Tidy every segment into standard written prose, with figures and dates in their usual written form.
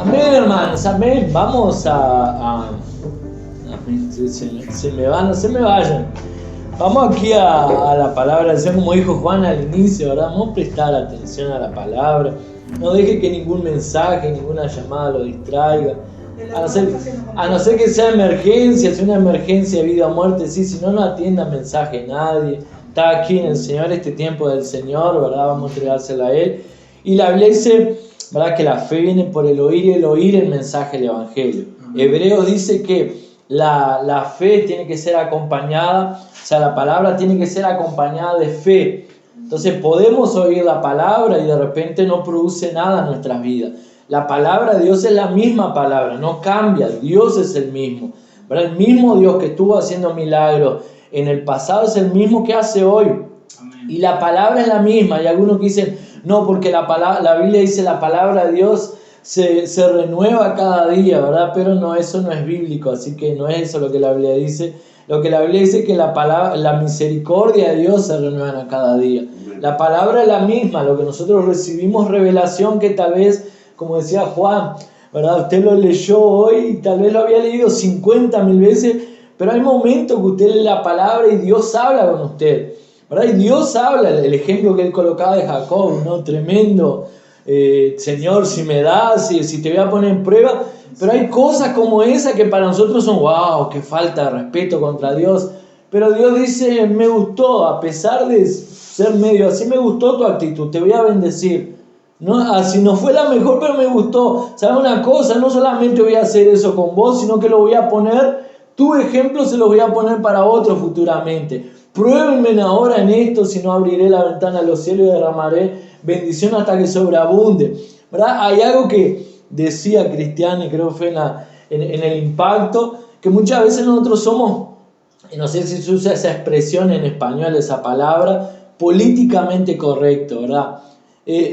Amén, hermanos, amén. Vamos se me van, no se me vayan. Vamos aquí a la palabra del Señor, como dijo Juan al inicio, ¿verdad? Vamos a prestar atención a la palabra. No deje que ningún mensaje, ninguna llamada lo distraiga. A no ser que sea emergencia, si una emergencia, vida o muerte, sí, si no, no atienda mensaje nadie. Está aquí en el Señor, este tiempo del Señor, ¿verdad? Vamos a entregárselo a Él. Y la Biblia dice, ¿verdad?, que la fe viene por el oír y el oír el mensaje del Evangelio. Hebreos dice que la fe tiene que ser acompañada, o sea, la palabra tiene que ser acompañada de fe. Entonces podemos oír la palabra y de repente no produce nada en nuestras vidas. La palabra de Dios es la misma palabra, no cambia, Dios es el mismo, ¿verdad? El mismo Dios que estuvo haciendo milagros en el pasado es el mismo que hace hoy. Amén. Y la palabra es la misma. Hay algunos que dicen, no, porque la Biblia dice la palabra de Dios se renueva cada día, ¿verdad? Pero no, eso no es bíblico, así que no es eso lo que la Biblia dice. Lo que la Biblia dice es que la misericordia de Dios se renueva a cada día. La palabra es la misma, lo que nosotros recibimos revelación que tal vez, como decía Juan, ¿verdad? Usted lo leyó hoy y tal vez lo había leído 50.000 veces, pero hay momentos que usted lee la palabra y Dios habla con usted, ¿verdad? Y Dios habla, el ejemplo que él colocaba de Jacob, ¿no? Tremendo. Señor, si me das, si te voy a poner en prueba, pero hay cosas como esa que para nosotros son wow, qué falta de respeto contra Dios, pero Dios dice, me gustó, a pesar de ser medio así, me gustó tu actitud, te voy a bendecir, no, así no fue la mejor, pero me gustó. ¿Sabes una cosa? No solamente voy a hacer eso con vos, sino que lo voy a poner, tu ejemplo se lo voy a poner para otros futuramente. Pruébenme ahora en esto, si no abriré la ventana de los cielos y derramaré bendición hasta que sobreabunde, ¿verdad? Hay algo que decía Cristiano, y creo que fue en el impacto, que muchas veces nosotros somos, no sé si se usa esa expresión en español, esa palabra, políticamente correcto, ¿verdad?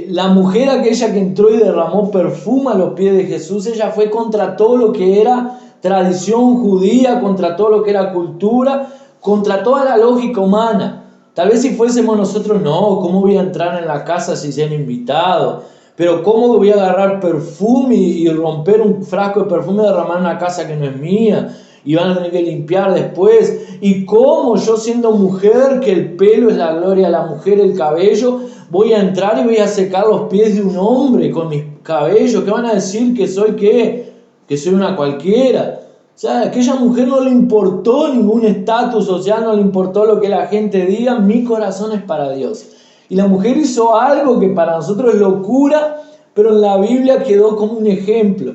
La mujer aquella que entró y derramó perfume a los pies de Jesús, ella fue contra todo lo que era tradición judía, contra todo lo que era cultura, contra toda la lógica humana. Tal vez si fuésemos nosotros, no, ¿cómo voy a entrar en la casa si se han invitado? Pero ¿cómo voy a agarrar perfume y romper un frasco de perfume y derramar en una casa que no es mía? Y van a tener que limpiar después. ¿Y cómo yo, siendo mujer, que el pelo es la gloria de la mujer, el cabello, voy a entrar y voy a secar los pies de un hombre con mis cabellos? ¿Qué van a decir? ¿Que soy qué? ¿Que soy una cualquiera? O sea, a aquella mujer no le importó ningún estatus social, no le importó lo que la gente diga, mi corazón es para Dios. Y la mujer hizo algo que para nosotros es locura, pero en la Biblia quedó como un ejemplo.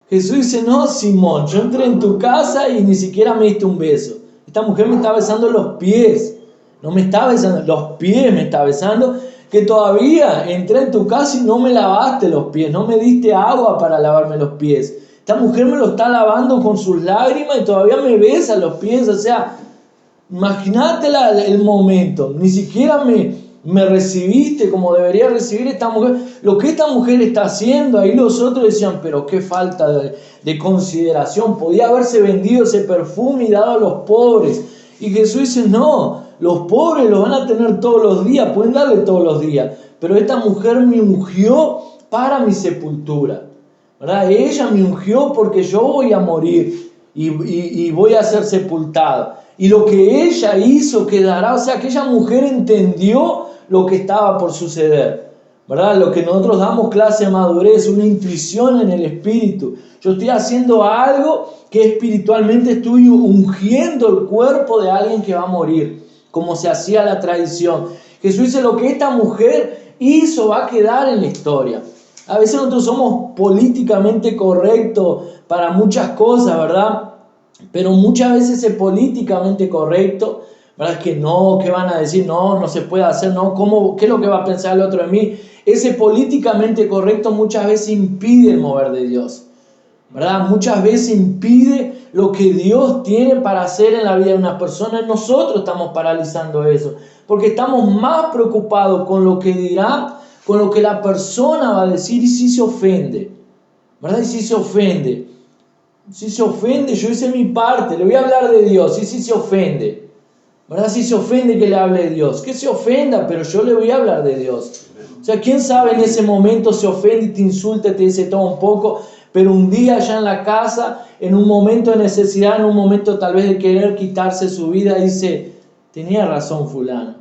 Jesús dice, no, Simón, yo entré en tu casa y ni siquiera me diste un beso. Esta mujer me está besando los pies, no me está besando, los pies me está besando, que todavía entré en tu casa y no me lavaste los pies, no me diste agua para lavarme los pies. Esta mujer me lo está lavando con sus lágrimas y todavía me besa los pies. O sea, imagínate el momento. Ni siquiera me recibiste como debería recibir esta mujer. Lo que esta mujer está haciendo, ahí los otros decían, pero qué falta de consideración. Podía haberse vendido ese perfume y dado a los pobres. Y Jesús dice, no, los pobres los van a tener todos los días, pueden darle todos los días. Pero esta mujer me ungió para mi sepultura, ¿verdad? Ella me ungió porque yo voy a morir y voy a ser sepultado. Y lo que ella hizo quedará, o sea, aquella mujer entendió lo que estaba por suceder, ¿verdad? Lo que nosotros damos clase de madurez, una intuición en el espíritu. Yo estoy haciendo algo que espiritualmente estoy ungiendo el cuerpo de alguien que va a morir, como se hacía la tradición. Jesús dice, lo que esta mujer hizo va a quedar en la historia. A veces nosotros somos políticamente correctos para muchas cosas, ¿verdad? Pero muchas veces ese políticamente correcto, ¿verdad? Que no, ¿qué van a decir? No, no se puede hacer, no, ¿cómo? ¿Qué es lo que va a pensar el otro de mí? Ese políticamente correcto muchas veces impide el mover de Dios, ¿verdad? Muchas veces impide lo que Dios tiene para hacer en la vida de una persona. Y nosotros estamos paralizando eso, porque estamos más preocupados con lo que dirán, con lo que la persona va a decir y si se ofende, ¿verdad? Y si se ofende, yo hice mi parte, le voy a hablar de Dios, y si se ofende, ¿verdad? Si se ofende que le hable de Dios, que se ofenda, pero yo le voy a hablar de Dios. O sea, quién sabe en ese momento se ofende y te insulta, te dice todo un poco, pero un día allá en la casa, en un momento de necesidad, en un momento tal vez de querer quitarse su vida, dice, tenía razón fulano.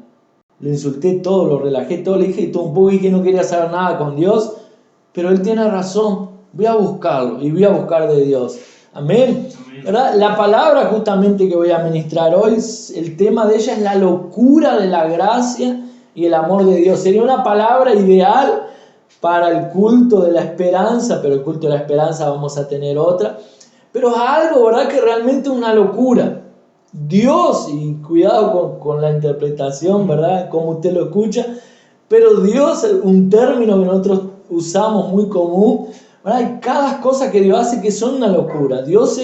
Lo insulté todo, lo relajé todo, le dije todo un poco y que no quería saber nada con Dios, pero él tiene razón, voy a buscarlo y voy a buscar de Dios. Amén. ¿Verdad? La palabra justamente que voy a ministrar hoy, el tema de ella es la locura de la gracia y el amor de Dios. Sería una palabra ideal para el culto de la esperanza, pero el culto de la esperanza vamos a tener otra. Pero es algo, ¿verdad?, que realmente es una locura. Dios, y cuidado con la interpretación, ¿verdad?, como usted lo escucha, pero Dios, un término que nosotros usamos muy común, ¿verdad? Hay cada cosa que Dios hace que son una locura. Dios,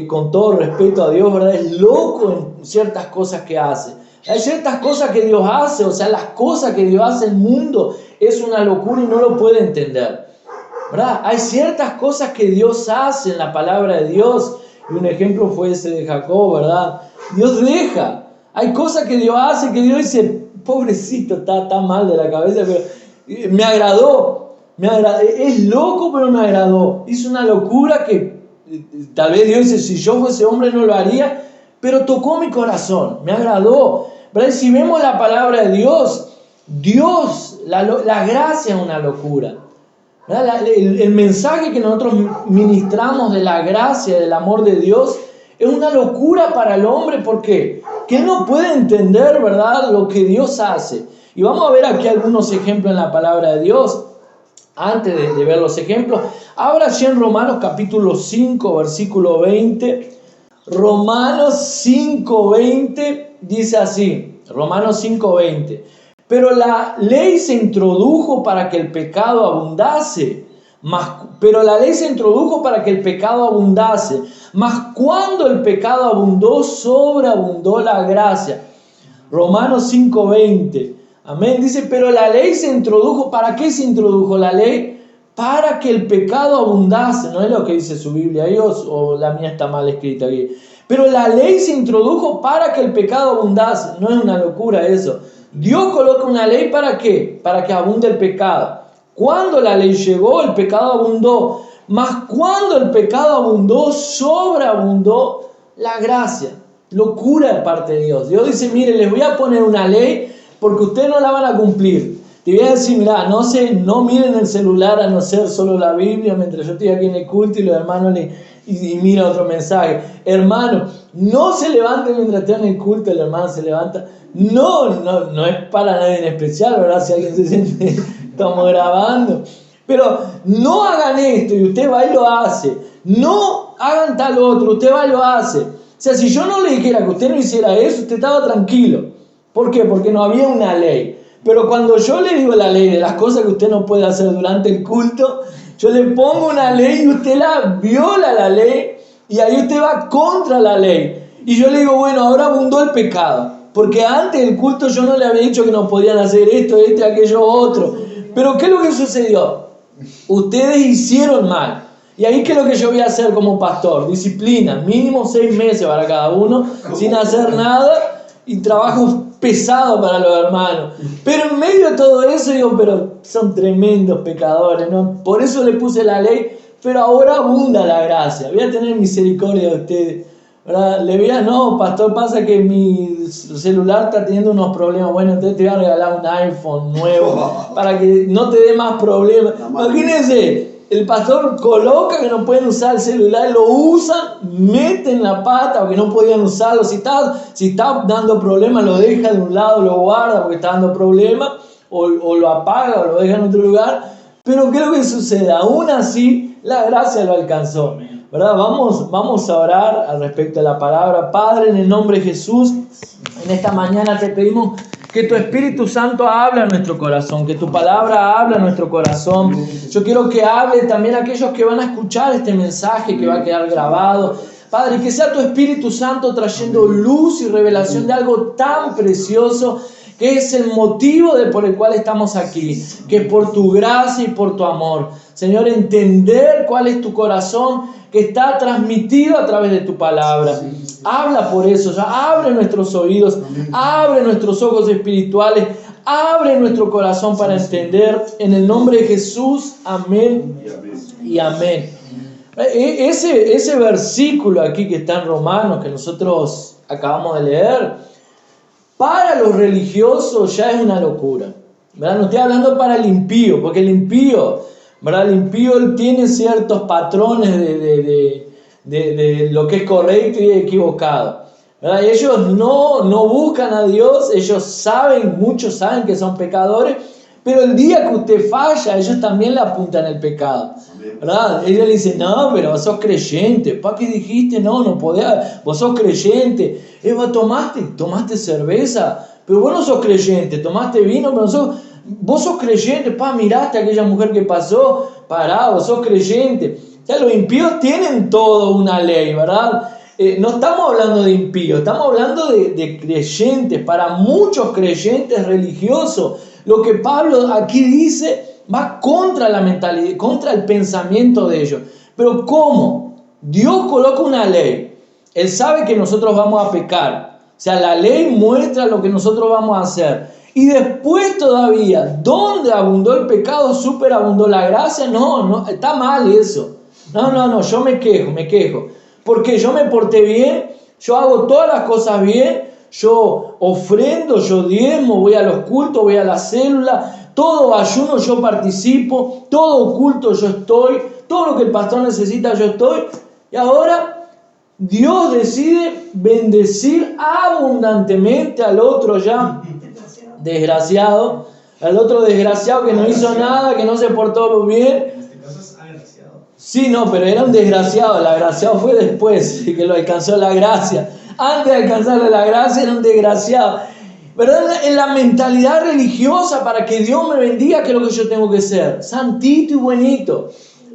con todo respeto a Dios, ¿verdad?, es loco en ciertas cosas que hace. Hay ciertas cosas que Dios hace, o sea, las cosas que Dios hace en el mundo es una locura y no lo puede entender, ¿verdad? Hay ciertas cosas que Dios hace en la palabra de Dios, y un ejemplo fue ese de Jacob, ¿verdad? Dios deja. Hay cosas que Dios hace que Dios dice, pobrecito, está mal de la cabeza, pero me agradó. Es loco, pero me agradó. Hizo una locura que tal vez Dios dice, si yo fuese hombre no lo haría, pero tocó mi corazón, me agradó. ¿Verdad? Si vemos la palabra de Dios, la gracia es una locura. El mensaje que nosotros ministramos de la gracia, del amor de Dios, es una locura para el hombre. ¿Por qué? Que él no puede entender, ¿verdad?, lo que Dios hace. Y vamos a ver aquí algunos ejemplos en la palabra de Dios. Antes de ver los ejemplos, abra allí en Romanos capítulo 5, versículo 20. Romanos 5:20 dice así, Romanos 5:20. Pero la ley se introdujo para que el pecado abundase. Mas cuando el pecado abundó, sobreabundó la gracia. Romanos 5:20. Amén. Dice, pero la ley se introdujo. ¿Para qué se introdujo la ley? Para que el pecado abundase. No es lo que dice su Biblia ahí, o la mía está mal escrita aquí. Pero la ley se introdujo para que el pecado abundase. No es una locura eso. Dios coloca una ley ¿para qué? Para que abunde el pecado. Cuando la ley llegó, el pecado abundó. Mas cuando el pecado abundó, sobreabundó la gracia. Locura de parte de Dios. Dios dice, mire, les voy a poner una ley porque ustedes no la van a cumplir. Te voy a decir, mira, no miren el celular a no ser solo la Biblia mientras yo estoy aquí en el culto y los hermanos y miran otro mensaje. Hermano, no se levanten mientras estén en el culto, el hermano se levanta. No es para nadie en especial, ¿verdad? Si alguien se siente, estamos grabando. Pero no hagan esto y usted va y lo hace. No hagan tal otro, usted va y lo hace. O sea, si yo no le dijera que usted no hiciera eso, usted estaba tranquilo. ¿Por qué? Porque no había una ley. Pero cuando yo le digo la ley de las cosas que usted no puede hacer durante el culto, yo le pongo una ley y usted la viola la ley y ahí usted va contra la ley. Y yo le digo, bueno, ahora abundó el pecado. Porque antes del culto yo no le había dicho que no podían hacer esto, aquello, otro. Pero ¿qué es lo que sucedió? Ustedes hicieron mal. Y ahí, ¿qué es lo que yo voy a hacer como pastor? Disciplina, mínimo 6 meses para cada uno, sin hacer nada, y trabajo pesado para los hermanos. Pero en medio de todo eso digo, pero son tremendos pecadores, ¿no? Por eso le puse la ley, pero ahora abunda la gracia. Voy a tener misericordia de ustedes, ¿verdad? No, pastor, pasa que mi celular está teniendo unos problemas. Bueno, entonces te voy a regalar un iPhone nuevo para que no te dé más problemas. Imagínense, el pastor coloca que no pueden usar el celular, lo usan, meten la pata porque no podían usarlo. Si está dando problemas, lo deja de un lado, lo guarda porque está dando problemas, o lo apaga o lo deja en otro lugar. Pero ¿qué es lo que sucede? Aún así, la gracia lo alcanzó, ¿verdad? Vamos a orar al respecto de la palabra. Padre, en el nombre de Jesús, en esta mañana te pedimos que tu Espíritu Santo hable a nuestro corazón, que tu palabra hable a nuestro corazón. Yo quiero que hable también a aquellos que van a escuchar este mensaje que va a quedar grabado. Padre, que sea tu Espíritu Santo trayendo luz y revelación de algo tan precioso que es el motivo por el cual estamos aquí, que es por tu gracia y por tu amor. Señor, entender cuál es tu corazón que está transmitido a través de tu palabra. Habla por eso, ya abre nuestros oídos, abre nuestros ojos espirituales, Abre nuestro corazón para entender. En el nombre de Jesús, amén y amén. Ese versículo aquí que está en Romanos, que nosotros acabamos de leer, para los religiosos ya es una locura, ¿verdad? No estoy hablando para el impío, porque el impío, ¿verdad? El impío él tiene ciertos patrones de lo que es correcto y equivocado, ¿verdad? Y ellos no buscan a Dios, ellos saben, muchos saben que son pecadores, pero el día que usted falla, ellos también le apuntan el pecado, ¿verdad? Ellos le dicen, no, pero vos sos creyente. ¿Para qué dijiste? No podés, vos sos creyente. Eva, tomaste cerveza, pero vos no sos creyente. Tomaste vino, pero vos sos creyente. Miraste a aquella mujer que pasó, pará, vos sos creyente. O sea, los impíos tienen todo una ley, ¿verdad? No estamos hablando de impíos, estamos hablando de creyentes. Para muchos creyentes religiosos, lo que Pablo aquí dice va contra la mentalidad, contra el pensamiento de ellos. Pero ¿cómo? Dios coloca una ley. Él sabe que nosotros vamos a pecar. O sea, la ley muestra lo que nosotros vamos a hacer. Y después todavía, ¿dónde abundó el pecado, superabundó la gracia? No, está mal eso. No, yo me quejo. Porque yo me porté bien, yo hago todas las cosas bien, yo ofrendo, yo diezmo, voy a los cultos, voy a la célula, todo ayuno yo participo, todo culto yo estoy, todo lo que el pastor necesita yo estoy. Y ahora Dios decide bendecir abundantemente al otro ya desgraciado, al otro desgraciado que no hizo nada, que no se portó bien. En este caso es agraciado. Sí, no, pero era un desgraciado. El agraciado fue después que lo alcanzó la gracia. Antes de alcanzarle la gracia era un desgraciado, ¿verdad? En la mentalidad religiosa, para que Dios me bendiga, ¿qué es lo que yo tengo que ser? Santito y buenito.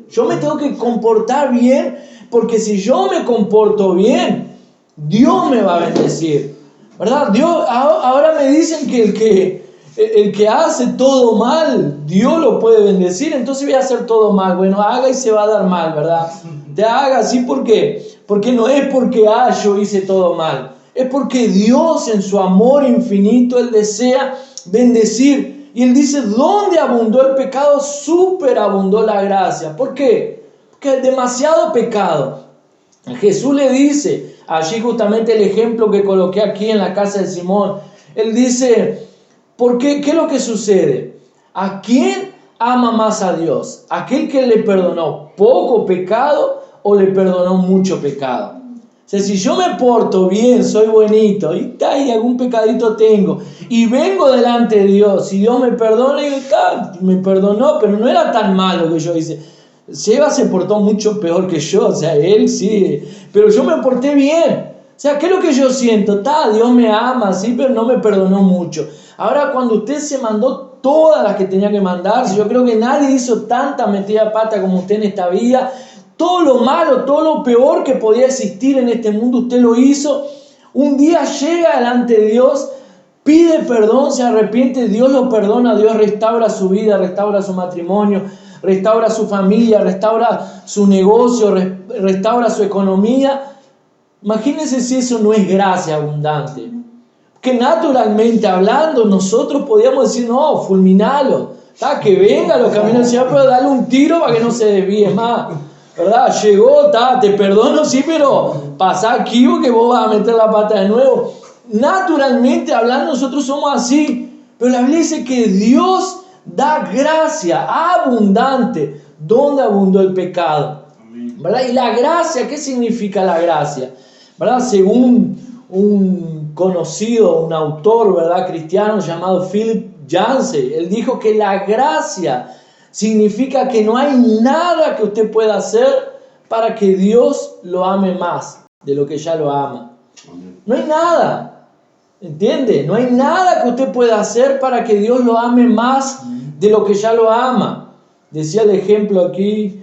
Yo me tengo que comportar bien, porque si yo me comporto bien, Dios me va a bendecir, ¿verdad? Dios, ahora me dicen que el que hace todo mal, Dios lo puede bendecir, entonces voy a hacer todo mal. Bueno, haga y se va a dar mal, ¿verdad? Te haga así, ¿por qué? Porque no es porque yo hice todo mal, es porque Dios en su amor infinito, Él desea bendecir. Y Él dice, ¿dónde abundó el pecado? Superabundó la gracia. ¿Por qué? Porque hay demasiado pecado. Jesús le dice, allí justamente el ejemplo que coloqué aquí en la casa de Simón, Él dice, ¿por qué? ¿Qué es lo que sucede? ¿A quién ama más a Dios? ¿Aquel que le perdonó poco pecado o le perdonó mucho pecado? O sea, si yo me porto bien, soy buenito, y algún pecadito tengo, y vengo delante de Dios, y Dios me perdona, y me perdonó, pero no era tan malo que yo hice. Seba se portó mucho peor que yo, o sea, él sí, pero yo me porté bien. O sea, ¿qué es lo que yo siento? Dios me ama, sí, pero no me perdonó mucho. Ahora, cuando usted se mandó todas las que tenía que mandarse, yo creo que nadie hizo tanta metida de pata como usted en esta vida. Todo lo malo, todo lo peor que podía existir en este mundo, usted lo hizo. Un día llega delante de Dios, pide perdón, se arrepiente, Dios lo perdona, Dios restaura su vida, restaura su matrimonio, restaura su familia, restaura su negocio, restaura su economía. Imagínense si eso no es gracia abundante. Que naturalmente hablando, nosotros podíamos decir, no, fulminalo, que venga a los caminos del Señor, pero dale un tiro para que no se desvíe más, ¿verdad? Llegó, te perdono, sí, pero pasá aquí porque vos vas a meter la pata de nuevo. Naturalmente hablando, nosotros somos así, pero la Biblia dice que Dios da gracia abundante donde abundó el pecado, ¿verdad? Y la gracia, ¿qué significa la gracia? ¿Verdad? Según un conocido, un autor, ¿verdad?, cristiano llamado Philip Yancey, él dijo que la gracia significa que no hay nada que usted pueda hacer para que Dios lo ame más de lo que ya lo ama. No hay nada, ¿entiende? No hay nada que usted pueda hacer para que Dios lo ame más de lo que ya lo ama. Decía el ejemplo aquí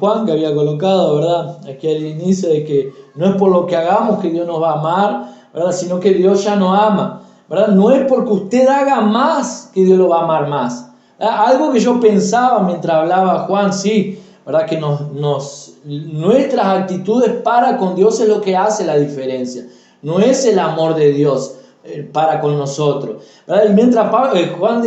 Juan, que había colocado, ¿verdad?, aquí al inicio, de que no es por lo que hagamos que Dios nos va a amar, ¿verdad?, sino que Dios ya nos ama, ¿verdad? No es porque usted haga más que Dios lo va a amar más. Algo que yo pensaba mientras hablaba Juan, sí, ¿verdad?, que nuestras actitudes para con Dios es lo que hace la diferencia. No es el amor de Dios. para con nosotros, ¿verdad? Y mientras Juan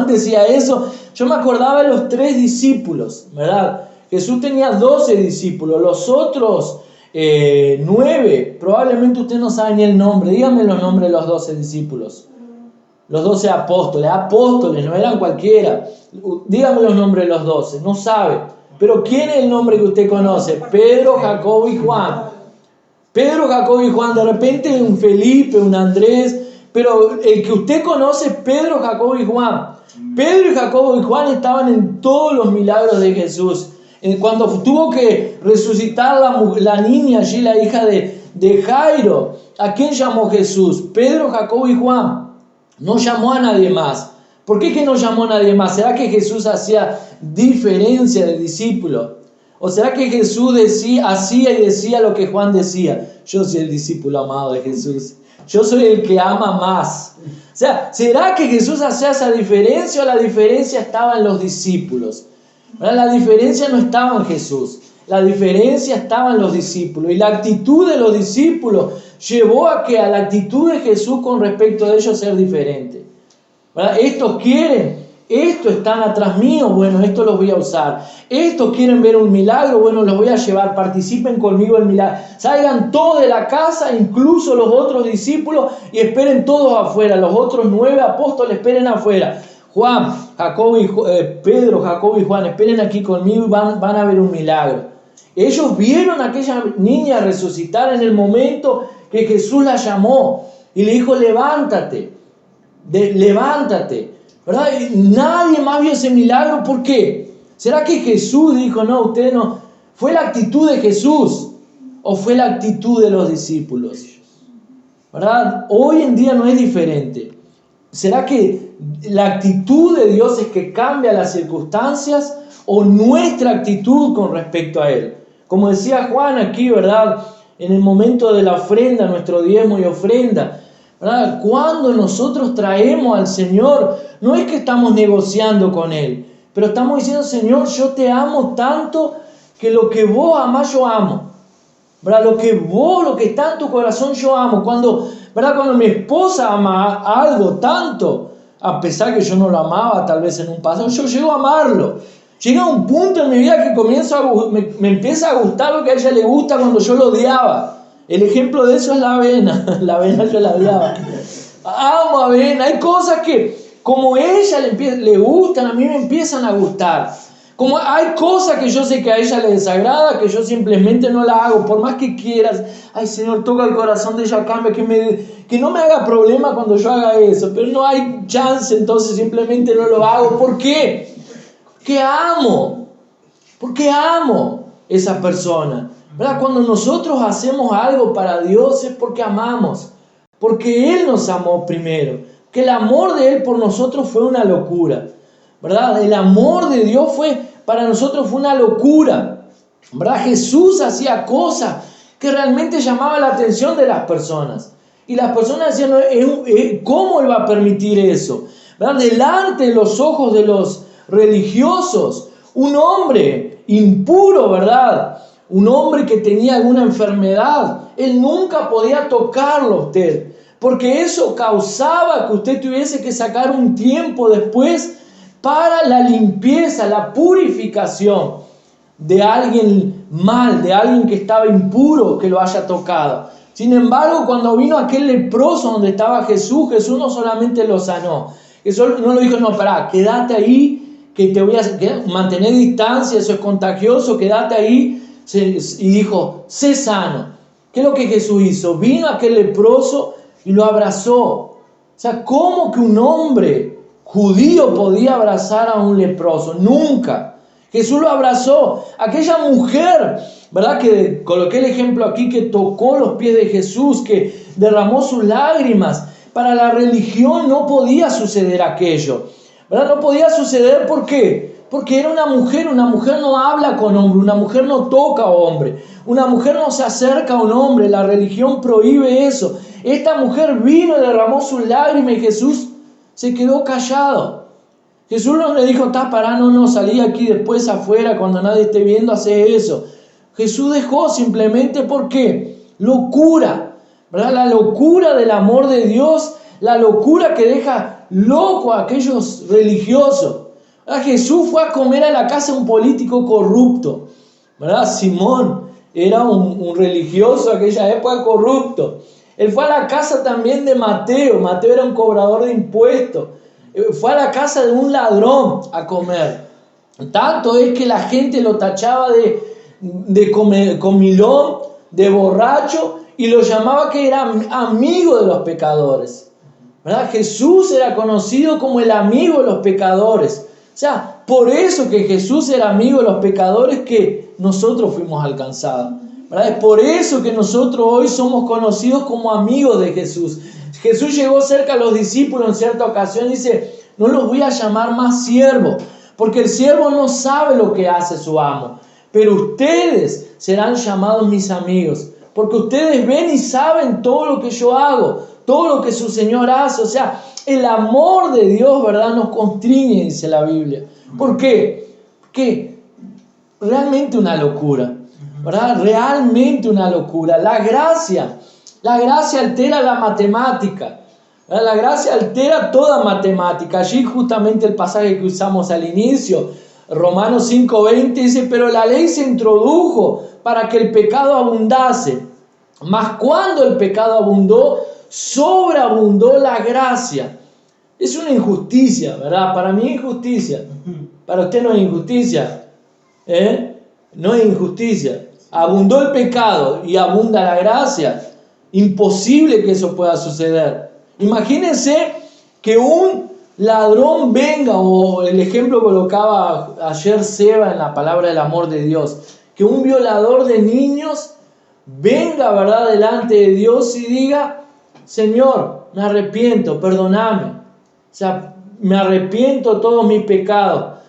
decía eso, yo me acordaba de los 3 discípulos, ¿verdad? Jesús tenía 12 discípulos, los otros 9, probablemente usted no sabe ni el nombre. Dígame los nombres de los 12 discípulos. Los 12 apóstoles, no eran cualquiera. Dígame los nombres de los 12, no sabe. Pero ¿quién es el nombre que usted conoce? Pedro, Jacobo y Juan. Pedro, Jacobo y Juan, de repente un Felipe, un Andrés, pero el que usted conoce es Pedro, Jacobo y Juan. Pedro y Jacobo y Juan estaban en todos los milagros de Jesús. Cuando tuvo que resucitar la niña allí, la hija de Jairo, ¿a quién llamó Jesús? Pedro, Jacobo y Juan. No llamó a nadie más. ¿Por qué que no llamó a nadie más? ¿Será que Jesús hacía diferencia de discípulos? ¿O será que Jesús hacía y decía lo que Juan decía? Yo soy el discípulo amado de Jesús. Yo soy el que ama más. O sea, ¿será que Jesús hacía esa diferencia o la diferencia estaba en los discípulos? La diferencia no estaba en Jesús. La diferencia estaba en los discípulos. Y la actitud de los discípulos llevó a la actitud de Jesús con respecto a ellos ser diferente. ¿Verdad? Estos quieren, estos están atrás mío, bueno, esto los voy a usar. Estos quieren ver un milagro, bueno, los voy a llevar, participen conmigo en el milagro. Salgan todos de la casa, incluso los otros discípulos, y esperen todos afuera. Los otros 9 apóstoles esperen afuera. Pedro, Jacobo y Juan, esperen aquí conmigo y van a ver un milagro. Ellos vieron a aquella niña resucitar en el momento que Jesús la llamó y le dijo, levántate, ¿verdad? Y nadie más vio ese milagro. ¿Por qué? ¿Será que Jesús dijo, no, usted no? ¿Fue la actitud de Jesús o fue la actitud de los discípulos? ¿Verdad? Hoy en día no es diferente. ¿Será que la actitud de Dios es que cambia las circunstancias o nuestra actitud con respecto a Él? Como decía Juan aquí, ¿verdad? En el momento de la ofrenda, nuestro diezmo y ofrenda, ¿verdad? Cuando nosotros traemos al Señor, no es que estamos negociando con Él, pero estamos diciendo, Señor, yo te amo tanto que lo que vos amás yo amo, ¿verdad? Lo que está en tu corazón yo amo. ¿Verdad? Cuando mi esposa ama algo tanto, a pesar que yo no lo amaba tal vez en un pasado, yo llego a amarlo. Llega un punto en mi vida que me empieza a gustar lo que a ella le gusta cuando yo lo odiaba. El ejemplo de eso es la avena. La avena yo la odiaba. Amo avena. Hay cosas que como a ella le gustan, a mí me empiezan a gustar. Como hay cosas que yo sé que a ella le desagrada, que yo simplemente no la hago, por más que quieras. Ay, Señor, toca el corazón de ella, cambia, que no me haga problema cuando yo haga eso. Pero no hay chance, entonces simplemente no lo hago. ¿Por qué? Porque amo. Porque amo esa persona. ¿Verdad? Cuando nosotros hacemos algo para Dios es porque amamos. Porque Él nos amó primero. Que el amor de Él por nosotros fue una locura. ¿Verdad? El amor de Dios para nosotros fue una locura. ¿Verdad? Jesús hacía cosas que realmente llamaban la atención de las personas. Y las personas decían, ¿cómo Él va a permitir eso? ¿Verdad? Delante de los ojos de los religiosos, un hombre impuro, ¿verdad? Un hombre que tenía alguna enfermedad, Él nunca podía tocarlo a usted, porque eso causaba que usted tuviese que sacar un tiempo después para la limpieza, la purificación de alguien mal, de alguien que estaba impuro, que lo haya tocado. Sin embargo, cuando vino aquel leproso donde estaba Jesús no solamente lo sanó. Jesús no le dijo, no, pará, quédate ahí, que te voy a mantener distancia, eso es contagioso, quédate ahí. Y dijo, sé sano. ¿Qué es lo que Jesús hizo? Vino aquel leproso y lo abrazó. O sea, ¿cómo que un hombre judío podía abrazar a un leproso? Nunca. Jesús lo abrazó. Aquella mujer, ¿verdad? Que coloqué el ejemplo aquí, que tocó los pies de Jesús, que derramó sus lágrimas. Para la religión no podía suceder aquello, ¿verdad? No podía suceder, ¿por qué? Porque era una mujer no habla con hombre, una mujer no toca a hombre, una mujer no se acerca a un hombre, la religión prohíbe eso. Esta mujer vino y derramó sus lágrimas y Jesús se quedó callado. Jesús no le dijo, pará, no, salí aquí después afuera, cuando nadie esté viendo, hace eso. Jesús dejó simplemente, ¿por qué? Locura. ¿verdad? La locura del amor de Dios, la locura que deja loco a aquellos religiosos. ¿Verdad? Jesús fue a comer a la casa de un político corrupto, ¿verdad? Simón era un religioso de aquella época corrupto. Él fue a la casa también de Mateo. Mateo era un cobrador de impuestos. Fue a la casa de un ladrón a comer. Tanto es que la gente lo tachaba de comilón, de borracho, y lo llamaba que era amigo de los pecadores, ¿verdad? Jesús era conocido como el amigo de los pecadores. O sea, por eso que Jesús era amigo de los pecadores que nosotros fuimos alcanzados, ¿verdad? Es por eso que nosotros hoy somos conocidos como amigos de Jesús. Jesús llegó cerca a los discípulos en cierta ocasión y dice: no los voy a llamar más siervos, porque el siervo no sabe lo que hace su amo, pero ustedes serán llamados mis amigos, porque ustedes ven y saben todo lo que yo hago, todo lo que su Señor hace. O sea, el amor de Dios, ¿verdad?, nos constriñe, dice la Biblia. ¿Por qué? Porque realmente una locura, ¿verdad? Realmente una locura. La gracia altera la matemática. La gracia altera toda matemática. Allí justamente el pasaje que usamos al inicio, Romanos 5:20, dice: pero la ley se introdujo para que el pecado abundase. Mas cuando el pecado abundó, sobreabundó la gracia. Es una injusticia, ¿verdad? Para mí es injusticia. Para usted no es injusticia. No es injusticia. Abundó el pecado y abunda la gracia. Imposible que eso pueda suceder. Imagínense que un ladrón venga, o el ejemplo que colocaba ayer Seba en la palabra del amor de Dios, que un violador de niños venga, ¿verdad?, delante de Dios y diga: Señor, me arrepiento, perdóname. O sea, me arrepiento de todos mis pecados,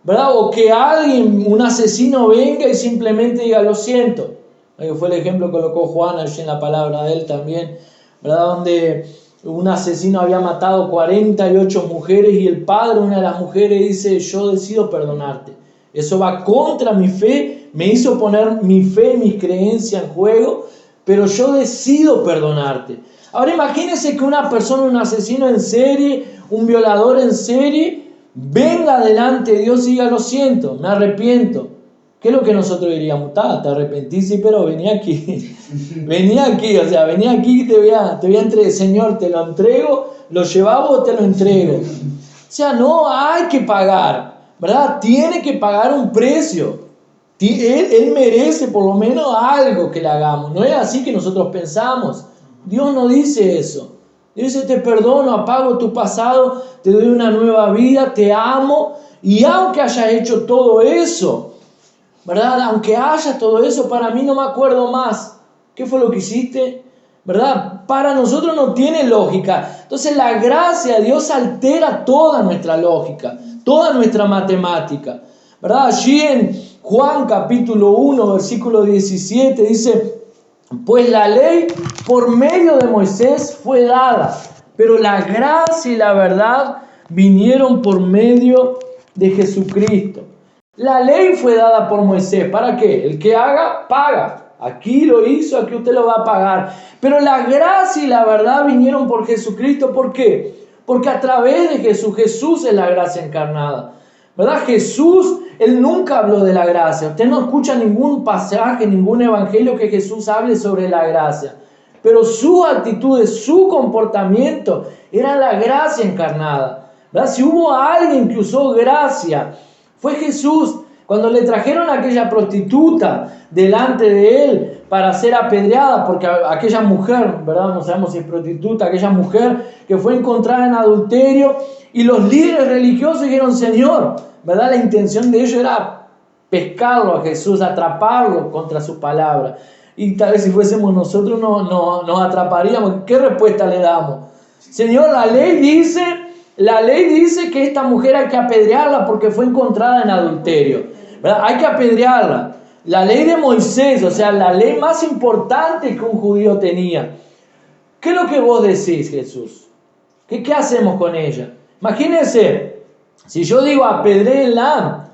¿verdad? O que alguien, un asesino, venga y simplemente diga: lo siento. Que fue el ejemplo que colocó Juan allí en la palabra de él también, ¿verdad? Donde un asesino había matado 48 mujeres y el padre de una de las mujeres dice: yo decido perdonarte. Eso va contra mi fe, me hizo poner mi fe y mis creencias en juego, pero yo decido perdonarte. Ahora imagínense que una persona, un asesino en serie, un violador en serie, venga delante de Dios y diga: lo siento, me arrepiento. ¿Qué es lo que nosotros diríamos? Te arrepentí, sí, pero vení aquí. Vení aquí, o sea, vení aquí y te voy a entregar. Señor, te lo entrego, lo llevamos o te lo entrego. O sea, no hay que pagar, ¿verdad? Tiene que pagar un precio. Él merece por lo menos algo que le hagamos. No es así que nosotros pensamos. Dios no dice eso. Dios dice: te perdono, apago tu pasado, te doy una nueva vida, te amo. Y aunque hayas hecho todo eso, ¿verdad? Aunque haya todo eso, para mí no me acuerdo más. ¿Qué fue lo que hiciste? ¿Verdad? Para nosotros no tiene lógica. Entonces la gracia de Dios altera toda nuestra lógica, toda nuestra matemática, ¿verdad? Allí en Juan capítulo 1, versículo 17 dice: pues la ley por medio de Moisés fue dada, pero la gracia y la verdad vinieron por medio de Jesucristo. La ley fue dada por Moisés. ¿Para qué? El que haga, paga. Aquí lo hizo, aquí usted lo va a pagar. Pero la gracia y la verdad vinieron por Jesucristo. ¿Por qué? Porque a través de Jesús es la gracia encarnada, ¿verdad? Jesús, Él nunca habló de la gracia. Usted no escucha ningún pasaje, ningún evangelio que Jesús hable sobre la gracia. Pero su actitud, su comportamiento era la gracia encarnada, ¿verdad? Si hubo alguien que usó gracia, fue Jesús. Cuando le trajeron a aquella prostituta delante de él para ser apedreada, porque aquella mujer, ¿verdad?, no sabemos si es prostituta, aquella mujer que fue encontrada en adulterio, y los líderes religiosos dijeron: Señor, ¿verdad?, la intención de ellos era pescarlo a Jesús, atraparlo contra su palabra. Y tal vez si fuésemos nosotros nos atraparíamos. ¿Qué respuesta le damos? Señor, la ley dice que esta mujer hay que apedrearla porque fue encontrada en adulterio, ¿verdad? Hay que apedrearla. La ley de Moisés, o sea, la ley más importante que un judío tenía. ¿Qué es lo que vos decís, Jesús? ¿Qué hacemos con ella? Imagínense, si yo digo apedréenla,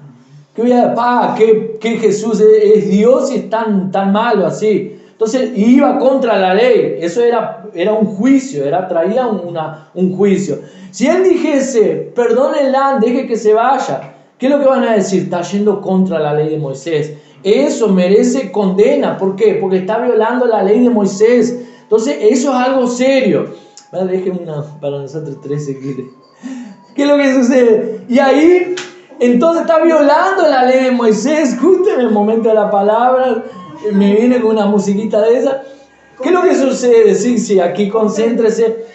que Jesús es Dios y es tan malo así. Entonces iba contra la ley. Eso era un juicio, traía un juicio. Si él dijese, perdónenla, deje que se vaya, ¿qué es lo que van a decir? Está yendo contra la ley de Moisés. Eso merece condena. ¿Por qué? Porque está violando la ley de Moisés. Entonces eso es algo serio. Dejen una para nosotros tres si quieren. ¿Qué es lo que sucede? Y ahí, entonces está violando la ley de Moisés. Justo en el momento de la palabra, me viene con una musiquita de esa. ¿Qué es lo que sucede? Sí, aquí concéntrese.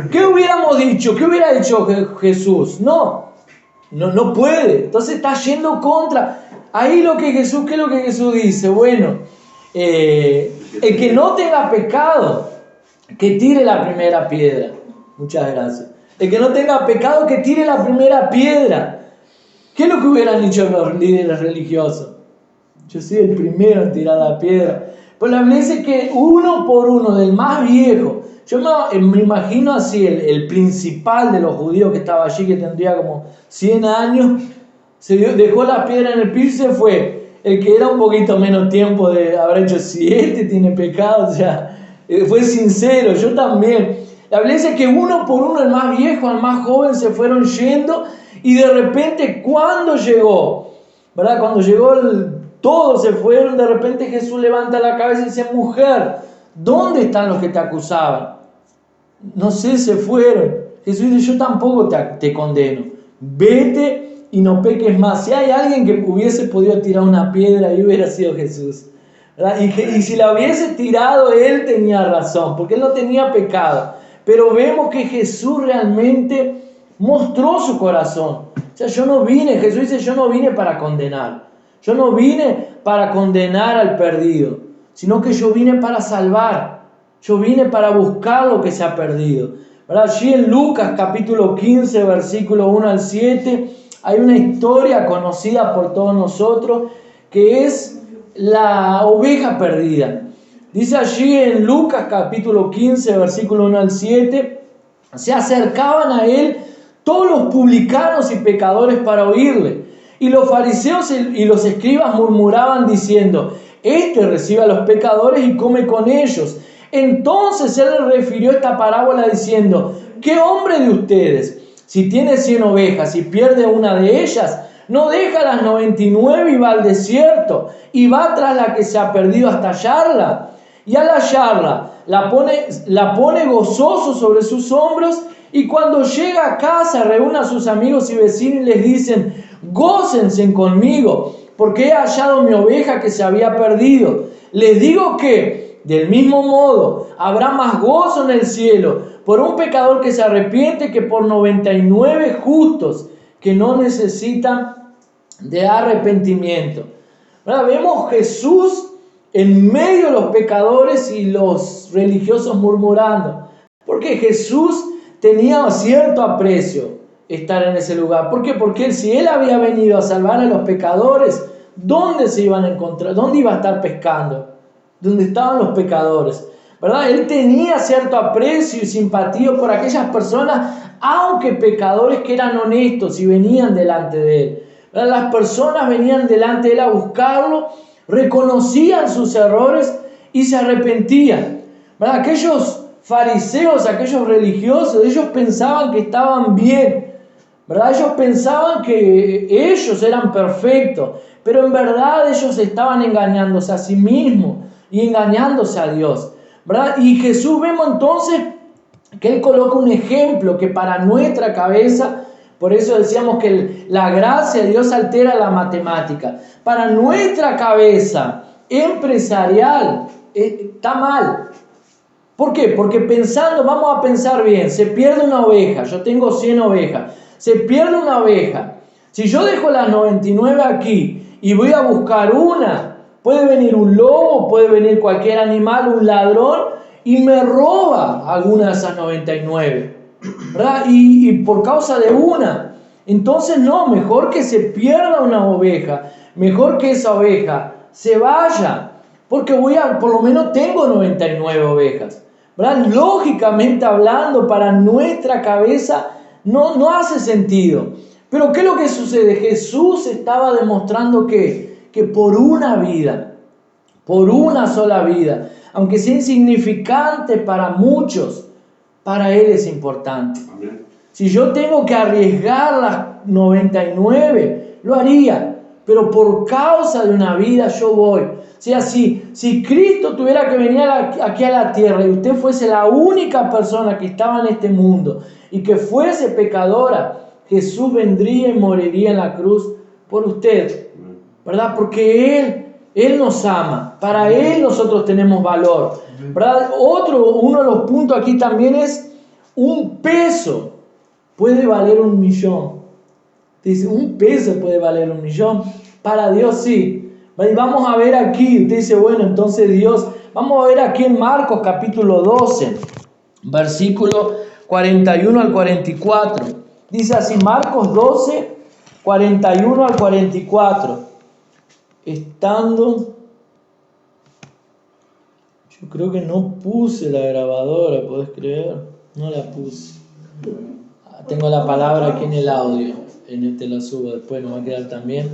¿Qué hubiéramos dicho? ¿Qué hubiera dicho Jesús? No puede. Entonces está yendo contra. Ahí ¿qué es lo que Jesús dice? Bueno, el que no tenga pecado, que tire la primera piedra. Muchas gracias. El que no tenga pecado, que tire la primera piedra. ¿Qué es lo que hubieran dicho los líderes religiosos? Yo soy el primero en tirar la piedra. Pues la Biblia dice que uno por uno, del más viejo. Yo me imagino así, el principal de los judíos que estaba allí, que tendría como 100 años, dejó la piedra en el piso y se fue. El que era un poquito menos tiempo de haber hecho, si este tiene pecado, o sea, fue sincero, yo también. La Biblia dice que uno por uno, el más viejo al más joven, se fueron yendo, y de repente, cuando llegó, ¿verdad? Cuando llegó todos se fueron, de repente Jesús levanta la cabeza y dice, mujer, ¿dónde están los que te acusaban? No sé, se fueron. Jesús dice, yo tampoco te condeno. Vete y no peques más. Si hay alguien que hubiese podido tirar una piedra, ahí hubiera sido Jesús, ¿verdad? Y si la hubiese tirado, él tenía razón, porque él no tenía pecado. Pero vemos que Jesús realmente mostró su corazón. O sea, Jesús dice, yo no vine para condenar. Yo no vine para condenar al perdido, sino que yo vine para salvar. Yo vine para buscar lo que se ha perdido, ¿verdad? Allí en Lucas capítulo 15, versículo 1 al 7, hay una historia conocida por todos nosotros, que es la oveja perdida. Dice allí en Lucas capítulo 15, versículo 1 al 7, se acercaban a él todos los publicanos y pecadores para oírle. Y los fariseos y los escribas murmuraban diciendo, este recibe a los pecadores y come con ellos. Entonces él le refirió esta parábola diciendo, ¿qué hombre de ustedes, si tiene 100 ovejas y pierde una de ellas, no deja las 99 y va al desierto y va tras la que se ha perdido hasta hallarla? Y al hallarla, la pone gozoso sobre sus hombros, y cuando llega a casa reúne a sus amigos y vecinos y les dicen, gócense conmigo, porque he hallado mi oveja que se había perdido. Les digo que, del mismo modo, habrá más gozo en el cielo por un pecador que se arrepiente que por 99 justos que no necesitan de arrepentimiento. ¿Verdad? Vemos Jesús en medio de los pecadores y los religiosos murmurando, porque Jesús tenía cierto aprecio estar en ese lugar. ¿Por qué? Porque si él había venido a salvar a los pecadores, ¿dónde se iban a encontrar? ¿Dónde iba a estar pescando? ¿Dónde estaban los pecadores? ¿Verdad? Él tenía cierto aprecio y simpatía por aquellas personas, aunque pecadores que eran honestos y venían delante de él. ¿Verdad? Las personas venían delante de él a buscarlo, reconocían sus errores y se arrepentían. ¿Verdad? Aquellos fariseos, aquellos religiosos, ellos pensaban que estaban bien, ¿verdad? Ellos pensaban que ellos eran perfectos, pero en verdad ellos estaban engañándose a sí mismos y engañándose a Dios, ¿verdad? Y Jesús, vemos entonces que Él coloca un ejemplo que para nuestra cabeza, por eso decíamos que la gracia de Dios altera la matemática, para nuestra cabeza empresarial está mal. ¿Por qué? Porque vamos a pensar bien, se pierde una oveja, yo tengo 100 ovejas, se pierde una oveja. Si yo dejo las 99 aquí y voy a buscar una, puede venir un lobo, puede venir cualquier animal, un ladrón, y me roba alguna de esas 99, ¿verdad? Y por causa de una. Entonces no, mejor que se pierda una oveja, mejor que esa oveja se vaya, porque por lo menos tengo 99 ovejas. ¿Verdad? Lógicamente hablando, para nuestra cabeza no hace sentido. Pero ¿qué es lo que sucede? Jesús estaba demostrando que por una vida, por una sola vida, aunque sea insignificante para muchos, para Él es importante. Amén. Si yo tengo que arriesgar las 99, lo haría, pero por causa de una vida yo voy. O sea, si Cristo tuviera que venir aquí a la tierra y usted fuese la única persona que estaba en este mundo y que fuese pecadora, Jesús vendría y moriría en la cruz por usted, ¿verdad? Porque Él nos ama, para Él nosotros tenemos valor, ¿verdad? Uno de los puntos aquí también es: un peso puede valer 1.000.000. Dice, un peso puede valer 1.000.000. Para Dios sí. Y vamos a ver aquí, usted dice, bueno, entonces Dios, vamos a ver aquí en Marcos capítulo 12, versículo 41 al 44. Dice así, Marcos 12, 41 al 44. Yo creo que no puse la grabadora, ¿podés creer? No la puse. Tengo la palabra aquí en el audio. La subo, después nos va a quedar también.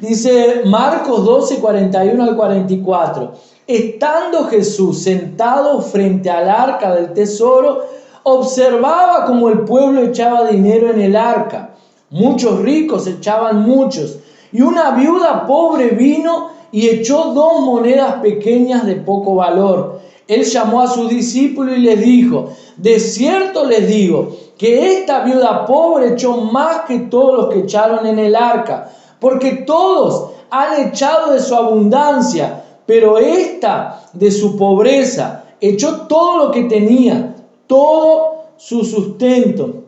Dice Marcos 12, 41 al 44. Estando Jesús sentado frente al arca del tesoro, observaba cómo el pueblo echaba dinero en el arca. Muchos ricos echaban muchos. Y una viuda pobre vino y echó 2 monedas pequeñas de poco valor. Él llamó a sus discípulos y les dijo: de cierto les digo que esta viuda pobre echó más que todos los que echaron en el arca, porque todos han echado de su abundancia, pero esta de su pobreza echó todo lo que tenía, todo su sustento.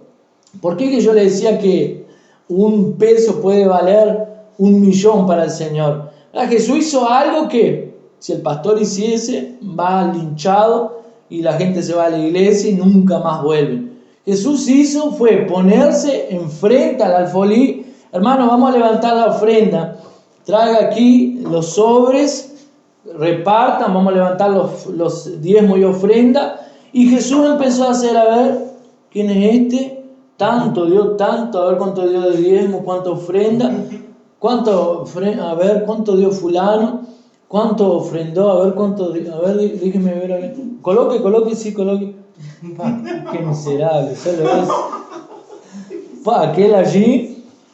¿Por qué que yo le decía que un peso puede valer 1.000.000 para el Señor? Jesús hizo algo que, si el pastor hiciese, va linchado y la gente se va a la iglesia y nunca más vuelve. Jesús fue ponerse enfrente al alfolí. Hermano, vamos a levantar la ofrenda. Traiga aquí los sobres, repartan, vamos a levantar los diezmos y ofrenda. Y Jesús empezó a hacer, a ver, ¿quién es este? Tanto dio tanto, a ver cuánto dio de diezmo, cuánto ofrenda, a ver cuánto dio fulano, cuánto ofrendó, a ver cuánto, a ver, déjeme ver, a ver. Coloque, coloque. Qué miserable, solo es.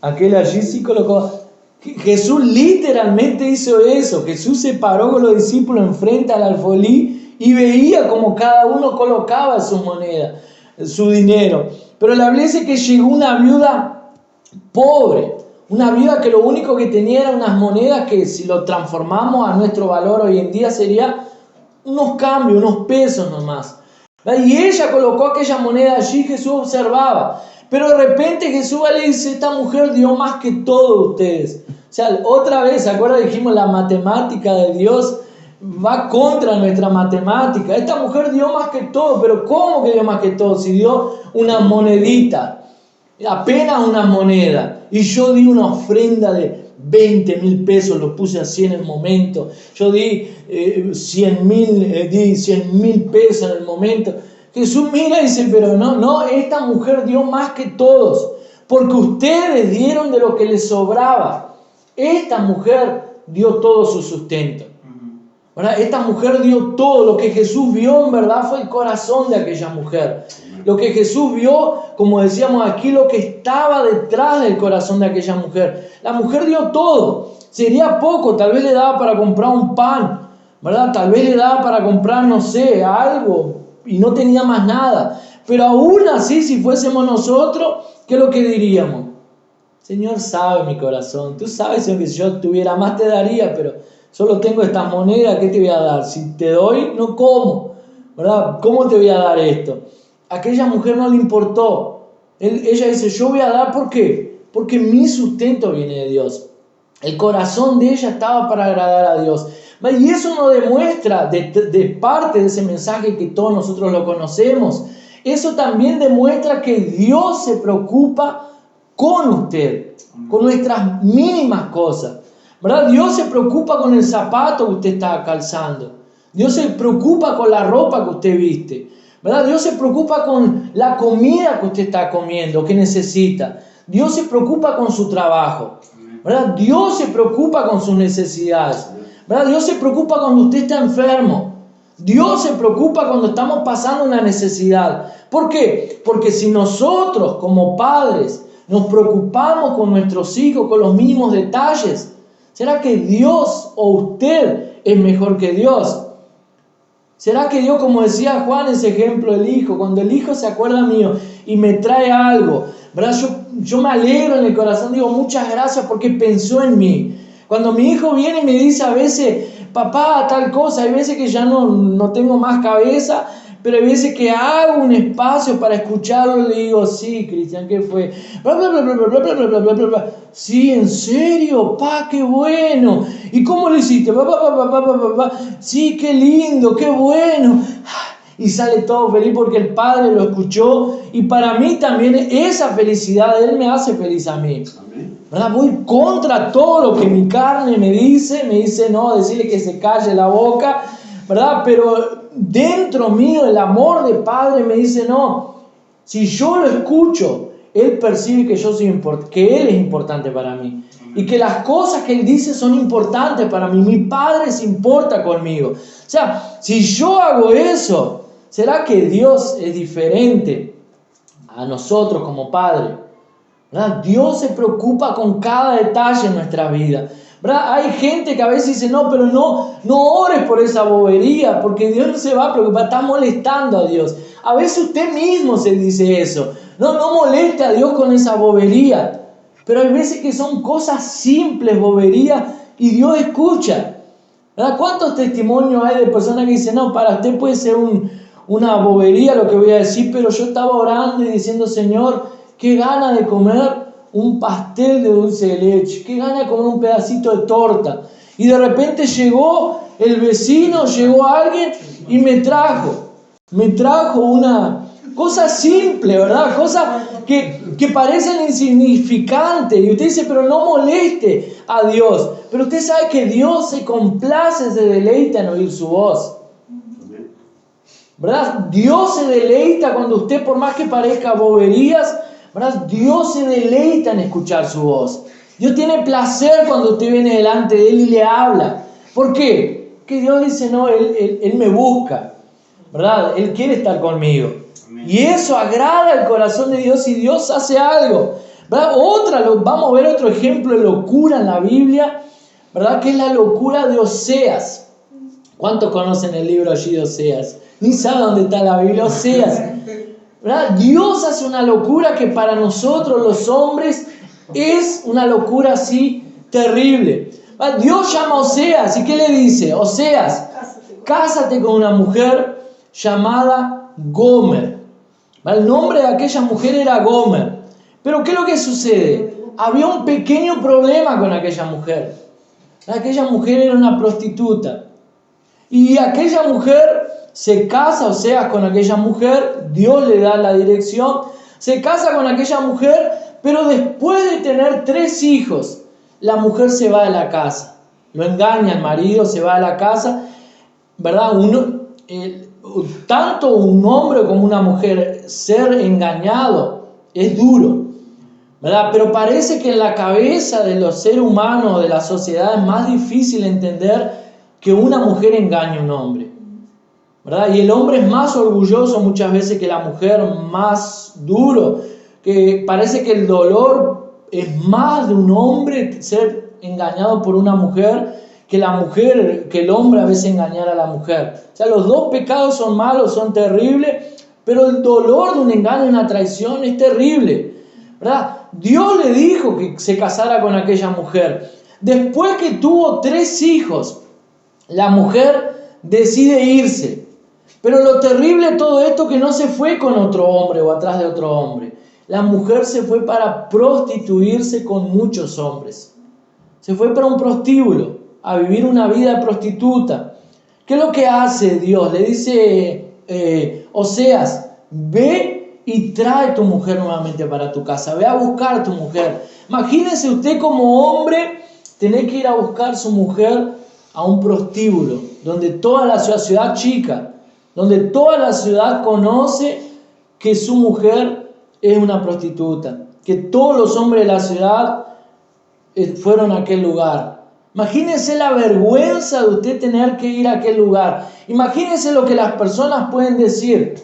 Aquel allí sí colocó. Jesús literalmente hizo eso. Jesús se paró con los discípulos enfrente al alfolí y veía como cada uno colocaba sus monedas, su dinero. Pero la Biblia dice que llegó una viuda pobre, una viuda que lo único que tenía eran unas monedas que, si lo transformamos a nuestro valor hoy en día, sería unos cambios, unos pesos nomás. Y ella colocó aquella moneda allí. Jesús observaba, pero de repente Jesús le dice: esta mujer dio más que todos ustedes. O sea, otra vez, ¿se acuerdan? Dijimos, la matemática de Dios va contra nuestra matemática. Esta mujer dio más que todo. Pero ¿cómo que dio más que todo? Si dio una monedita, apenas una moneda, y yo di una ofrenda de 20.000 pesos, lo puse así en el momento. Yo di 100.000 pesos en el momento. Jesús mira y dice: pero no, esta mujer dio más que todos, porque ustedes dieron de lo que les sobraba. Esta mujer dio todo su sustento, ¿verdad? Esta mujer dio todo. Lo que Jesús vio en verdad fue el corazón de aquella mujer. Lo que Jesús vio, como decíamos aquí, lo que estaba detrás del corazón de aquella mujer. La mujer dio todo. Sería poco, tal vez le daba para comprar un pan, ¿verdad? Tal vez le daba para comprar, no sé, algo, y no tenía más nada. Pero aún así, si fuésemos nosotros, ¿qué es lo que diríamos? Señor, sabe mi corazón. Tú sabes, Señor, que si yo tuviera más te daría, pero solo tengo estas monedas, ¿qué te voy a dar? Si te doy, no como, ¿verdad? ¿Cómo te voy a dar esto? Aquella mujer no le importó. Ella dice: yo voy a dar, ¿por qué? Porque mi sustento viene de Dios. El corazón de ella estaba para agradar a Dios. Y eso nos demuestra, de parte de ese mensaje que todos nosotros lo conocemos, eso también demuestra que Dios se preocupa con usted, con nuestras mínimas cosas, ¿verdad? Dios se preocupa con el zapato que usted está calzando. Dios se preocupa con la ropa que usted viste, ¿verdad? Dios se preocupa con la comida que usted está comiendo, que necesita. Dios se preocupa con su trabajo, ¿verdad? Dios se preocupa con sus necesidades, ¿verdad? Dios se preocupa cuando usted está enfermo. Dios se preocupa cuando estamos pasando una necesidad. ¿Por qué? Porque si nosotros como padres nos preocupamos con nuestros hijos, con los mínimos detalles, ¿será que Dios o usted es mejor que Dios? ¿Será que Dios, como decía Juan, ese ejemplo del hijo, cuando el hijo se acuerda mío y me trae algo, ¿verdad? Yo me alegro en el corazón, digo muchas gracias porque pensó en mí. Cuando mi hijo viene y me dice a veces, papá, tal cosa, hay veces que ya no tengo más cabeza, pero hay veces que hago un espacio para escucharlo y le digo, sí, Cristian, ¿qué fue? Bla, bla, bla, bla, bla, bla, bla, bla, bla, bla, bla. Sí, ¿en serio? Pa, qué bueno. ¿Y cómo lo hiciste? Bla, bla, bla, bla, bla, bla, bla. Sí, qué lindo, qué bueno. Y sale todo feliz porque el Padre lo escuchó. Y para mí también esa felicidad de Él me hace feliz a mí. ¿Verdad? Voy contra todo lo que mi carne me dice no, decirle que se calle la boca, ¿verdad? Pero dentro mío el amor de Padre me dice no, si yo lo escucho, Él percibe que que Él es importante para mí y que las cosas que Él dice son importantes para mí. Mi Padre se importa conmigo. O sea, si yo hago eso, ¿será que Dios es diferente a nosotros como Padre? ¿Verdad? Dios se preocupa con cada detalle en nuestra vida. ¿Verdad? Hay gente que a veces dice, no, pero no ores por esa bobería, porque Dios no se va a preocupar, está molestando a Dios. A veces usted mismo se dice eso. No moleste a Dios con esa bobería. Pero hay veces que son cosas simples, boberías, y Dios escucha. ¿Verdad? ¿Cuántos testimonios hay de personas que dicen, no, para usted puede ser una bobería lo que voy a decir, pero yo estaba orando y diciendo, Señor, qué gana de comer un pastel de dulce de leche, qué gana de comer un pedacito de torta. Y de repente llegó el vecino, llegó alguien y me trajo una cosa simple, ¿verdad? Cosas que parecen insignificantes. Y usted dice, pero no moleste a Dios. Pero usted sabe que Dios se complace, se deleita en oír su voz. ¿Verdad? Dios se deleita cuando usted, por más que parezca boberías, ¿verdad? Dios se deleita en escuchar su voz. Dios tiene placer cuando usted viene delante de Él y le habla. ¿Por qué? Porque Dios dice, no, Él me busca, ¿verdad? Él quiere estar conmigo. Amén. Y eso agrada el corazón de Dios y Dios hace algo, ¿verdad? Vamos a ver otro ejemplo de locura en la Biblia, ¿verdad? Que es la locura de Oseas. ¿Cuántos conocen el libro allí de Oseas? Ni saben dónde está la Biblia, Oseas. ¿Verdad? Dios hace una locura que para nosotros los hombres es una locura así terrible. ¿Verdad? Dios llama a Oseas y ¿qué le dice? Oseas, cásate con una mujer llamada Gomer. ¿Verdad? El nombre de aquella mujer era Gomer. Pero ¿qué es lo que sucede? Había un pequeño problema con aquella mujer. ¿Verdad? Aquella mujer era una prostituta. Y aquella mujer se casa, Oseas, con aquella mujer, Dios le da la dirección, se casa con aquella mujer, pero después de tener 3 hijos, la mujer se va de la casa, lo engaña el marido, se va de la casa, ¿verdad? Tanto un hombre como una mujer, ser engañado es duro, ¿verdad? Pero parece que en la cabeza de los seres humanos, de la sociedad, es más difícil entender que una mujer engañe a un hombre, ¿verdad? Y el hombre es más orgulloso muchas veces que la mujer, más duro, que parece que el dolor es más de un hombre ser engañado por una mujer que el hombre a veces engañar a la mujer. O sea, los dos pecados son malos, son terribles, pero el dolor de un engaño y una traición es terrible, ¿verdad? Dios le dijo que se casara con aquella mujer. Después que tuvo 3 hijos, la mujer decide irse. Pero lo terrible de todo esto es que no se fue con otro hombre o atrás de otro hombre. La mujer se fue para prostituirse con muchos hombres. Se fue para un prostíbulo, a vivir una vida de prostituta. ¿Qué es lo que hace Dios? Le dice Oseas, ve y trae tu mujer nuevamente para tu casa. Ve a buscar a tu mujer. Imagínese usted como hombre tener que ir a buscar a su mujer a un prostíbulo, donde toda la ciudad chica, donde toda la ciudad conoce que su mujer es una prostituta, que todos los hombres de la ciudad fueron a aquel lugar. Imagínense la vergüenza de usted tener que ir a aquel lugar. Imagínense lo que las personas pueden decir.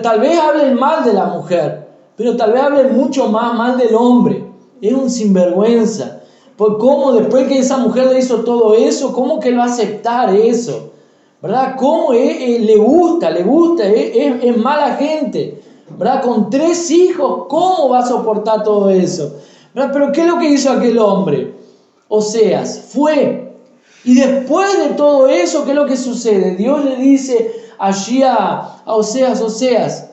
Tal vez hablen mal de la mujer, pero tal vez hablen mucho más mal del hombre. Es un sinvergüenza. Pues cómo después que esa mujer le hizo todo eso, cómo que él va a aceptar eso, ¿verdad? Cómo le gusta, es mala gente, ¿verdad? Con 3 hijos, ¿cómo va a soportar todo eso? ¿Verdad? Pero ¿qué es lo que hizo aquel hombre? Oseas fue, y después de todo eso, ¿qué es lo que sucede? Dios le dice allí a Oseas,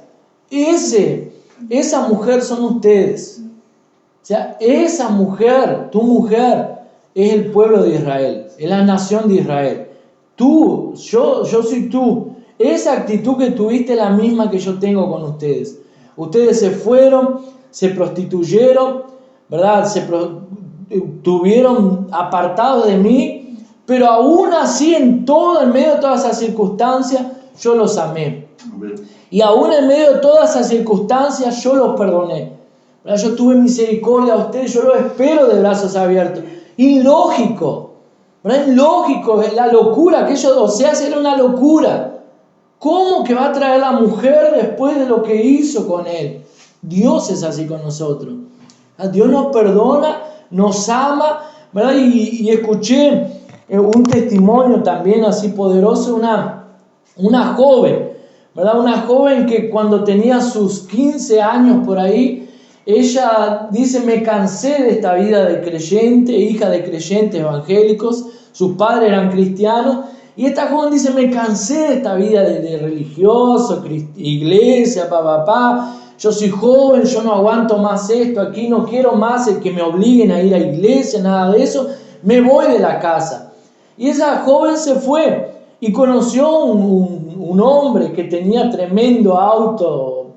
esa mujer son ustedes. O sea, esa mujer, tu mujer, es el pueblo de Israel, es la nación de Israel. Tú, yo soy tú. Esa actitud que tuviste es la misma que yo tengo con ustedes. Ustedes se fueron, se prostituyeron, ¿verdad? Tuvieron apartados de mí, pero aún así en medio de todas esas circunstancias, yo los amé. Y aún en medio de todas esas circunstancias, yo los perdoné. Yo tuve misericordia a ustedes, yo los espero de brazos abiertos. Ilógico, ¿verdad? Ilógico, la locura, Oseas era una locura. ¿Cómo que va a traer la mujer después de lo que hizo con él? Dios es así con nosotros. Dios nos perdona, nos ama, ¿verdad? Y escuché un testimonio también así poderoso, una joven, ¿verdad? Una joven que cuando tenía sus 15 años por ahí, ella dice: me cansé de esta vida de creyente, hija de creyentes evangélicos, sus padres eran cristianos, y esta joven dice: me cansé de esta vida de religioso, iglesia, papá, yo soy joven, yo no aguanto más esto, aquí no quiero más el que me obliguen a ir a iglesia, nada de eso, me voy de la casa. Y esa joven se fue y conoció un hombre que tenía tremendo auto,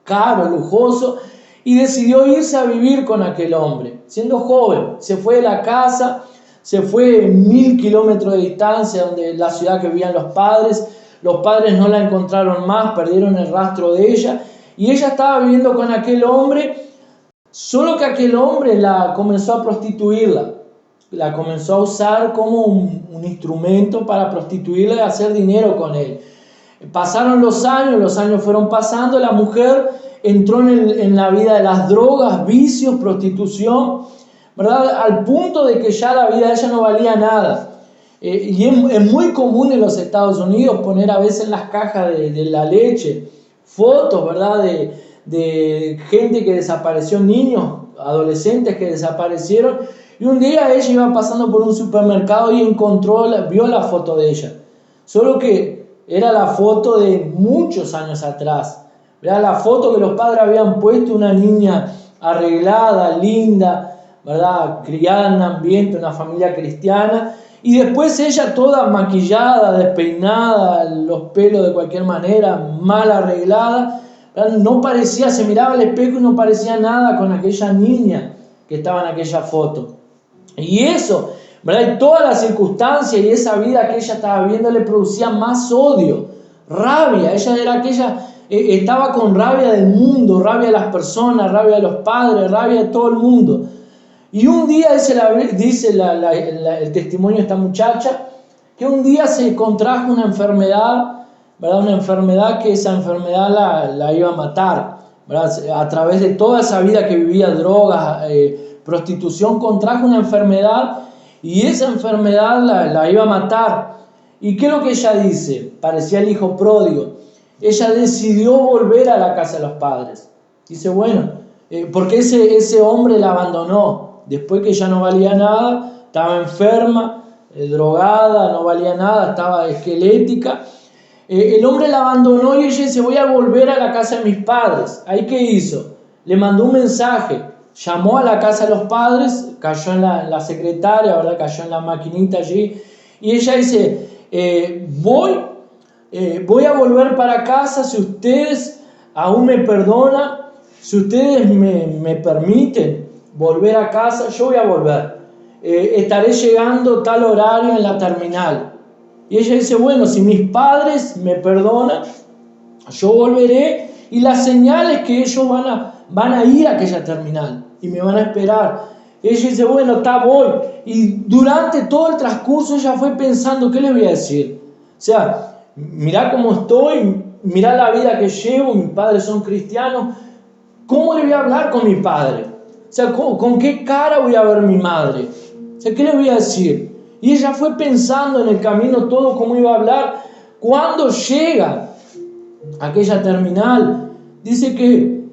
caro, lujoso, y decidió irse a vivir con aquel hombre. Siendo joven, se fue de la casa, se fue 1000 kilómetros de distancia donde la ciudad que vivían los padres no la encontraron más, perdieron el rastro de ella, y ella estaba viviendo con aquel hombre, solo que aquel hombre la comenzó a prostituirla, la comenzó a usar como un instrumento para prostituirla y hacer dinero con él. Pasaron los años fueron pasando, la mujer entró en la vida de las drogas, vicios, prostitución, ¿verdad? Al punto de que ya la vida de ella no valía nada. Y es muy común en los Estados Unidos poner a veces en las cajas de la leche fotos, ¿verdad? De gente que desapareció, niños, adolescentes que desaparecieron. Y un día ella iba pasando por un supermercado y vio la foto de ella. Solo que era la foto de muchos años atrás. Era la foto que los padres habían puesto, una niña arreglada, linda, ¿verdad? Criada en un ambiente, una familia cristiana. Y después ella toda maquillada, despeinada, los pelos de cualquier manera, mal arreglada. ¿Verdad? No parecía, se miraba al espejo y no parecía nada con aquella niña que estaba en aquella foto. Y eso, ¿verdad? Y todas las circunstancias y esa vida que ella estaba viendo le producía más odio, rabia. Ella era aquella, estaba con rabia del mundo, rabia de las personas, rabia de los padres, rabia de todo el mundo. Y un día dice el testimonio de esta muchacha, que un día se contrajo una enfermedad, ¿verdad? Una enfermedad que esa enfermedad la iba a matar, ¿verdad? A través de toda esa vida que vivía, drogas, prostitución, contrajo una enfermedad y esa enfermedad la iba a matar. ¿Y qué es lo que ella dice? Parecía el hijo pródigo. Ella decidió volver a la casa de los padres. Dice, bueno, porque ese hombre la abandonó. Después que ya no valía nada, estaba enferma, drogada, no valía nada, estaba esquelética. El hombre la abandonó y ella dice, voy a volver a la casa de mis padres. ¿Ahí qué hizo? Le mandó un mensaje, llamó a la casa de los padres, cayó en la secretaria, ¿verdad? Cayó en la maquinita allí. Y ella dice, voy a volver para casa si ustedes aún me perdonan, si ustedes me permiten volver a casa, yo voy a volver. Estaré llegando tal horario en la terminal. Y ella dice, bueno, si mis padres me perdonan, yo volveré. Y la señal es que ellos van a ir a aquella terminal y me van a esperar. ella dice, bueno, voy. Y durante todo el transcurso ella fue pensando, ¿qué le voy a decir? O sea, mirá cómo estoy, mirá la vida que llevo, mis padres son cristianos, ¿cómo le voy a hablar con mi padre? O sea, ¿con qué cara voy a ver a mi madre? O sea, ¿qué le voy a decir? Y ella fue pensando en el camino todo cómo iba a hablar. Cuando llega a aquella terminal, dice que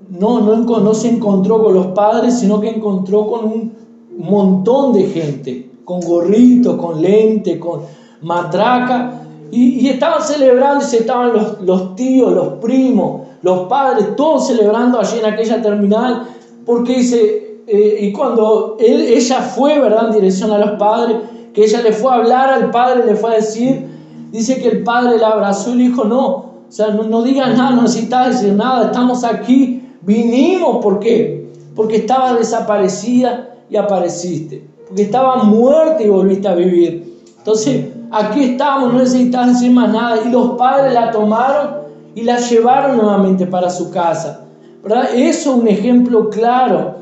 no se encontró con los padres, sino que encontró con un montón de gente, con gorritos, con lente, con matraca, y estaban celebrando, y estaban los tíos, los primos, los padres, todos celebrando allí en aquella terminal, porque dice, y cuando ella fue, ¿verdad?, en dirección a los padres, que ella le fue a hablar al padre, le fue a decir, dice que el padre la abrazó y le dijo, no, o sea, no digas nada, no necesitas decir nada, estamos aquí, vinimos, ¿por qué? Porque estabas desaparecida y apareciste, porque estabas muerta y volviste a vivir. Entonces, aquí estamos, no necesitas decir más nada. Y los padres la tomaron y la llevaron nuevamente para su casa, ¿verdad? Eso es un ejemplo claro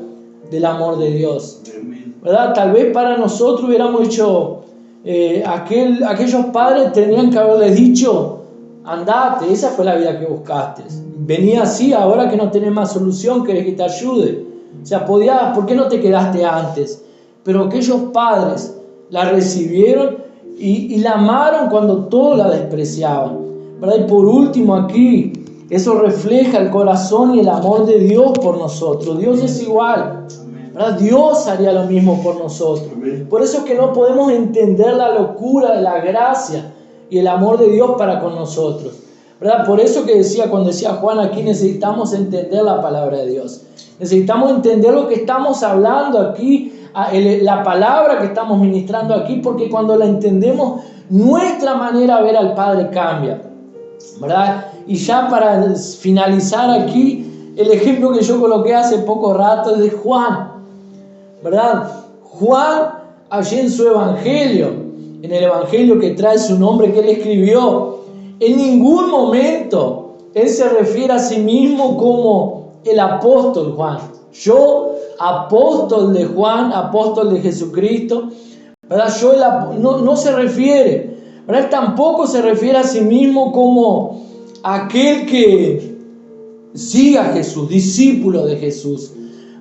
del amor de Dios, ¿verdad? Tal vez para nosotros hubiéramos dicho, aquellos padres tenían que haberles dicho, andate, esa fue la vida que buscaste, venía así, ahora que no tenés más solución, querés que te ayude. O sea, ¿por qué no te quedaste antes? Pero aquellos padres la recibieron y la amaron cuando todos la despreciaban, ¿verdad? Y por último aquí, eso refleja el corazón y el amor de Dios por nosotros. Dios es igual, ¿verdad? Dios haría lo mismo por nosotros. Por eso es que no podemos entender la locura de la gracia y el amor de Dios para con nosotros, ¿verdad? Por eso que cuando decía Juan aquí, necesitamos entender la palabra de Dios. Necesitamos entender lo que estamos hablando aquí, la palabra que estamos ministrando aquí, porque cuando la entendemos, nuestra manera de ver al Padre cambia, ¿verdad? Y ya para finalizar aquí, el ejemplo que yo coloqué hace poco rato es de Juan, ¿verdad? Juan, allí en su evangelio, en el evangelio que trae su nombre que él escribió, en ningún momento él se refiere a sí mismo como el apóstol Juan. Yo, apóstol de Juan, apóstol de Jesucristo, ¿verdad? No se refiere, ¿verdad? Él tampoco se refiere a sí mismo como aquel que siga a Jesús, discípulo de Jesús,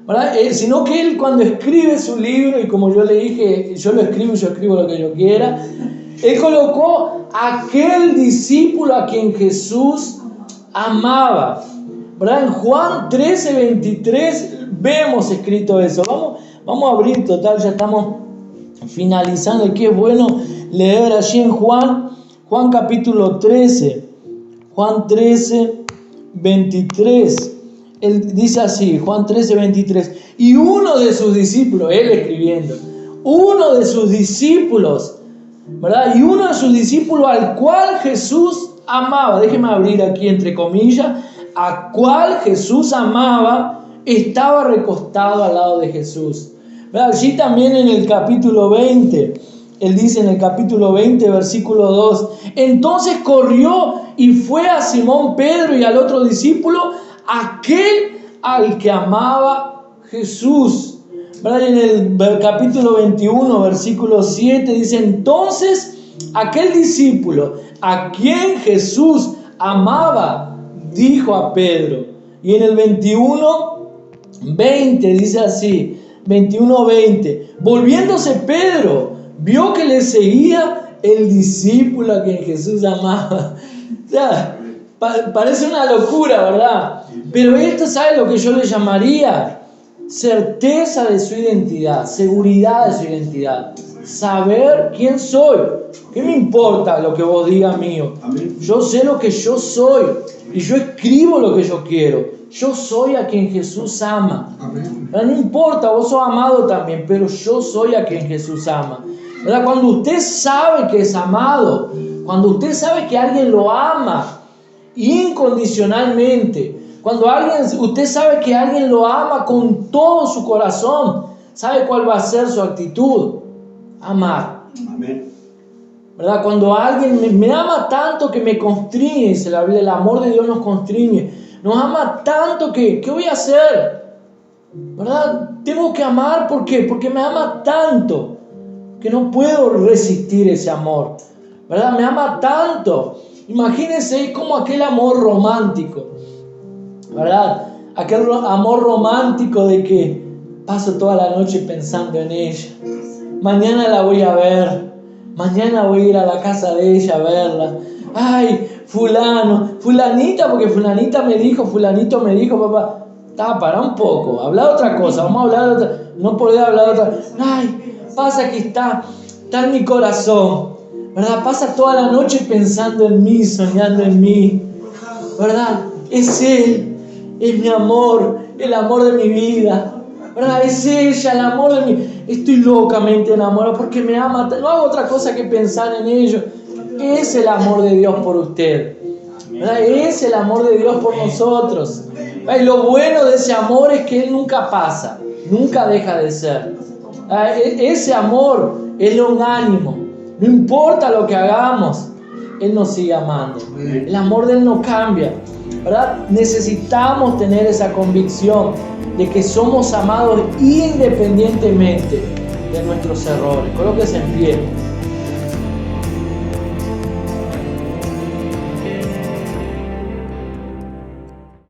¿verdad? Sino que él, cuando escribe su libro, y como yo le dije, yo escribo lo que yo quiera, él colocó aquel discípulo a quien Jesús amaba, ¿verdad? En Juan 13:23 vemos escrito eso. Vamos a abrir, total, ya estamos finalizando, y qué bueno leer allí en Juan capítulo 13, Juan 13:23. Él dice así, Juan 13:23, y uno de sus discípulos, él escribiendo, uno de sus discípulos, ¿verdad? Y uno de sus discípulos al cual Jesús amaba, déjeme abrir aquí entre comillas, a cual Jesús amaba, estaba recostado al lado de Jesús, ¿verdad? Allí también en el capítulo 20, él dice en el capítulo 20, versículo 2, entonces corrió y fue a Simón Pedro y al otro discípulo, aquel al que amaba Jesús, ¿verdad? En el capítulo 21, versículo 7 dice, entonces aquel discípulo a quien Jesús amaba, dijo a Pedro. Y en el 21:20 dice así, 21:20, volviéndose Pedro, vio que le seguía el discípulo a quien Jesús amaba. O sea, parece una locura, ¿verdad? Pero esto, ¿sabe lo que yo le llamaría? Certeza de su identidad, seguridad de su identidad. Saber quién soy. ¿Qué me importa lo que vos digas mío? Yo sé lo que yo soy y yo escribo lo que yo quiero. Yo soy a quien Jesús ama. No importa, vos sos amado también, pero yo soy a quien Jesús ama, ¿verdad? Cuando usted sabe que es amado, cuando usted sabe que alguien lo ama incondicionalmente, cuando usted sabe que alguien lo ama con todo su corazón, ¿sabe cuál va a ser su actitud? Amar. Amén. ¿Verdad? Cuando alguien me ama tanto que me constriñe, dice la Biblia, el amor de Dios nos constriñe, nos ama tanto que, ¿qué voy a hacer? ¿verdad? Tengo que amar, ¿por qué? Porque me ama tanto que no puedo resistir ese amor, ¿verdad? Me ama tanto. Imagínense, es como aquel amor romántico, ¿verdad? Aquel amor romántico de que paso toda la noche pensando en ella. Mañana la voy a ver. Mañana voy a ir a la casa de ella a verla. Ay, fulano, fulanita, porque fulanita me dijo, fulanito me dijo, papá. Para un poco, habla de otra cosa, vamos a hablar de otra. No podés hablar de otra. Ay, pasa que está en mi corazón, ¿verdad? Pasa toda la noche pensando en mí, soñando en mí, ¿verdad? Es él, es mi amor, el amor de mi vida, ¿verdad? Es ella, el amor de mí. Estoy locamente enamorado porque me ama. No hago otra cosa que pensar en ello. Es el amor de Dios por usted, ¿verdad? Es el amor de Dios por nosotros. Y lo bueno de ese amor es que Él nunca pasa, nunca deja de ser. Ese amor es lo unánimo. No importa lo que hagamos, Él nos sigue amando. El amor de Él no cambia, ¿verdad? Necesitamos tener esa convicción de que somos amados independientemente de nuestros errores. Colóquese en pie.